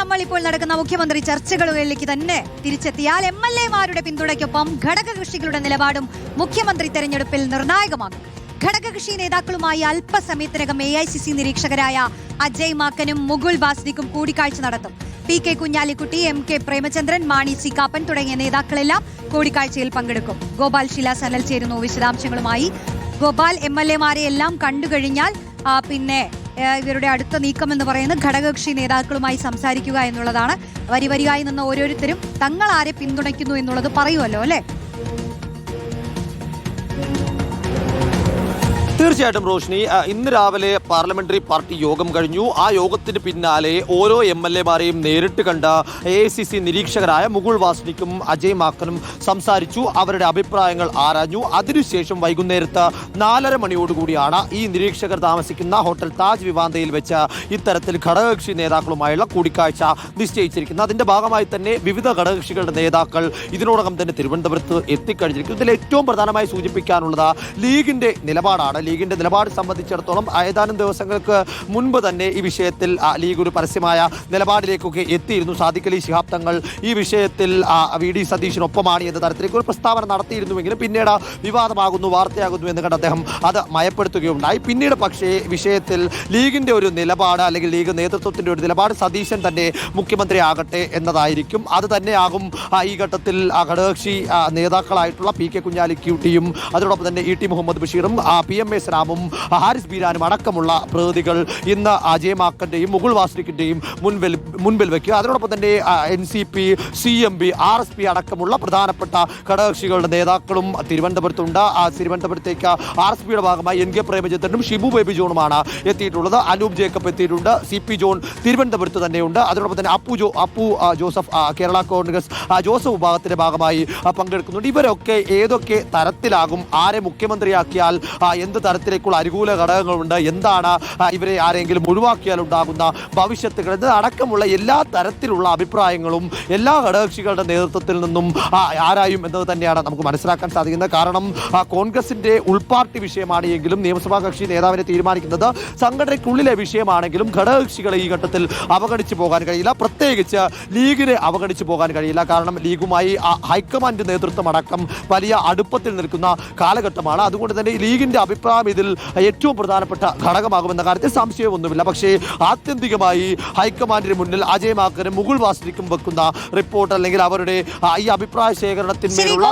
നമ്മൾ ഇപ്പോൾ നടക്കുന്ന മുഖ്യമന്ത്രി ചർച്ചകളിലേക്ക് തന്നെ തിരിച്ചെത്തിയാൽ MLA-മാരുടെ പിന്തുണയ്ക്കൊപ്പം ഘടകകക്ഷികളുടെ നിലപാടും മുഖ്യമന്ത്രി തെരഞ്ഞെടുപ്പിൽ നിർണായകമാകും. ഘടകകക്ഷി നേതാക്കളുമായി അല്പസമയത്തിനകം AICC നിരീക്ഷകരായ അജയ് മാക്കനും മുകുൾ വാസ്നിക്കും കൂടിക്കാഴ്ച നടത്തും. PK Kunhalikutty, MK Premachandran, Mani C Kappan തുടങ്ങിയ നേതാക്കളെല്ലാം കൂടിക്കാഴ്ചയിൽ പങ്കെടുക്കും. ഗോപാൽ ശിലാസനൽ ചേരുന്നു വിശദാംശങ്ങളുമായി. ഗോപാൽ, MLA-മാരെ എല്ലാം കണ്ടുകഴിഞ്ഞാൽ പിന്നെ ഇവരുടെ അടുത്ത നീക്കം എന്ന് പറയുന്നത് ഘടകകക്ഷി നേതാക്കളുമായി സംസാരിക്കുക എന്നുള്ളതാണ്. വരിവരിയായി നിന്ന് ഓരോരുത്തരും തങ്ങൾ ആരെ പിന്തുണയ്ക്കുന്നു എന്നുള്ളത് പറയുമല്ലോ അല്ലേ? തീർച്ചയായിട്ടും റോഷ്നി, ഇന്ന് രാവിലെ പാർലമെന്ററി പാർട്ടി യോഗം കഴിഞ്ഞു. ആ യോഗത്തിന് പിന്നാലെ ഓരോ MLA-മാരെയും നേരിട്ട് കണ്ട AICC നിരീക്ഷകരായ മുകുൾ വാസ്നിക്കും അജയ് മാക്കനും സംസാരിച്ചു. അവരുടെ അഭിപ്രായങ്ങൾ ആരാഞ്ഞു. അതിനുശേഷം വൈകുന്നേരത്ത് 4:30 മണിയോടുകൂടിയാണ് ഈ നിരീക്ഷകർ താമസിക്കുന്ന ഹോട്ടൽ താജ് വിവാന്തയിൽ വെച്ച് ഇത്തരത്തിൽ ഘടകകക്ഷി നേതാക്കളുമായുള്ള കൂടിക്കാഴ്ച നിശ്ചയിച്ചിരിക്കുന്നത്. അതിന്റെ ഭാഗമായി തന്നെ വിവിധ ഘടകകക്ഷികളുടെ നേതാക്കൾ ഇതിനോടകം തന്നെ തിരുവനന്തപുരത്ത് എത്തിക്കഴിഞ്ഞിരിക്കുന്നു. ഇതിൽ ഏറ്റവും പ്രധാനമായി സൂചിപ്പിക്കാനുള്ളത് ലീഗിന്റെ നിലപാടാണ്. ലീഗിന്റെ നിലപാട് സംബന്ധിച്ചിടത്തോളം ഏതാനും ദിവസങ്ങൾക്ക് മുൻപ് തന്നെ ഈ വിഷയത്തിൽ ലീഗ് ഒരു പരസ്യമായ നിലപാടിലേക്കൊക്കെ എത്തിയിരുന്നു. സാദിഖ് അലി ശിഹാബ് തങ്ങൾ ഈ വിഷയത്തിൽ VD സതീശിനൊപ്പമാണ് എന്ന തരത്തിലേക്ക് ഒരു പ്രസ്താവന നടത്തിയിരുന്നുവെങ്കിലും പിന്നീട് വിവാദമാകുന്നു, വാർത്തയാകുന്നു എന്ന് കണ്ട് അദ്ദേഹം അത് മയപ്പെടുത്തുകയുണ്ടായി. പിന്നീട് പക്ഷേ വിഷയത്തിൽ ലീഗിന്റെ ഒരു നിലപാട് അല്ലെങ്കിൽ ലീഗ് നേതൃത്വത്തിന്റെ ഒരു നിലപാട് സതീശൻ തന്നെ മുഖ്യമന്ത്രി ആകട്ടെ എന്നതായിരിക്കും. അത് തന്നെയാകും ഈ ഘട്ടത്തിൽ ഘടകകക്ഷി നേതാക്കളായിട്ടുള്ള PK കുഞ്ഞാലിക്കുട്ടിയും അതോടൊപ്പം തന്നെ ET മുഹമ്മദ് ബഷീറും PMS രാമും ഹാരിസ് ബീരാനും അടക്കമുള്ള പ്രതികൾ ഇന്ന് അജയ് മാക്കന്റെയും മുകുൾ വാസ്നിക്കിന്റെയും മുൻപിൽ വയ്ക്കുക. അതിനോടൊപ്പം തന്നെ NCP, CMB, RSP അടക്കമുള്ള പ്രധാനപ്പെട്ട ഘടകകക്ഷികളുടെ നേതാക്കളും തിരുവനന്തപുരത്തുണ്ട്. തിരുവനന്തപുരത്തേക്ക് RSPയുടെ ഭാഗമായി NK പ്രേമചന്ദ്രനും ഷിബു ബേബി ജോണുമാണ് എത്തിയിട്ടുള്ളത്. അനൂപ് ജേക്കബ് എത്തിയിട്ടുണ്ട്. CP ജോൺ തിരുവനന്തപുരത്ത് തന്നെയുണ്ട്. അതോടൊപ്പം തന്നെ അപ്പു ജോസഫ് കേരള കോൺഗ്രസ് ജോസഫ് വിഭാഗത്തിന്റെ ഭാഗമായി പങ്കെടുക്കുന്നുണ്ട്. ഇവരൊക്കെ ഏതൊക്കെ തരത്തിലാകും, ആരെ മുഖ്യമന്ത്രിയാക്കിയാൽ എന്ത് തരത്തിലേക്കുള്ള അനുകൂല ഘടകങ്ങളുണ്ട്, എന്താണ് ഇവരെ ആരെങ്കിലും ഒഴിവാക്കിയാൽ ഉണ്ടാകുന്ന ഭവിഷ്യത്തുകൾ അടക്കമുള്ള എല്ലാ തരത്തിലുള്ള അഭിപ്രായങ്ങളും എല്ലാ ഘടകകക്ഷികളുടെ നേതൃത്വത്തിൽ നിന്നും ആരായും എന്നത് തന്നെയാണ് നമുക്ക് മനസ്സിലാക്കാൻ സാധിക്കുന്നത്. കാരണം കോൺഗ്രസിന്റെ ഉൾപാർട്ടി വിഷയമാണ് എങ്കിലും നിയമസഭാ കക്ഷി നേതാവിനെ തീരുമാനിക്കുന്നത് സംഘടനയ്ക്കുള്ളിലെ വിഷയമാണെങ്കിലും ഘടകകക്ഷികളെ ഈ ഘട്ടത്തിൽ അവഗണിച്ചു പോകാൻ കഴിയില്ല. പ്രത്യേകിച്ച് ലീഗിനെ അവഗണിച്ചു പോകാൻ കഴിയില്ല. കാരണം ലീഗുമായി ഹൈക്കമാൻഡ് നേതൃത്വം അടക്കം വലിയ അടുപ്പത്തിൽ നിൽക്കുന്ന കാലഘട്ടമാണ്. അതുകൊണ്ട് തന്നെ ലീഗിന്റെ അഭിപ്രായം ഇതിൽ ഏറ്റവും പ്രധാനപ്പെട്ട ഘടകമാകുമെന്ന കാര്യത്തിൽ സംശയമൊന്നുമില്ല. പക്ഷേ ആത്യന്തികമായി ഹൈക്കമാൻഡിന് മുന്നിൽ അജയ് മാക്കനും മുകുൾ വാസ്നിക്കും വെക്കുന്ന റിപ്പോർട്ട് അല്ലെങ്കിൽ അവരുടെ ഈ അഭിപ്രായ ശേഖരണത്തിന്മേലുള്ള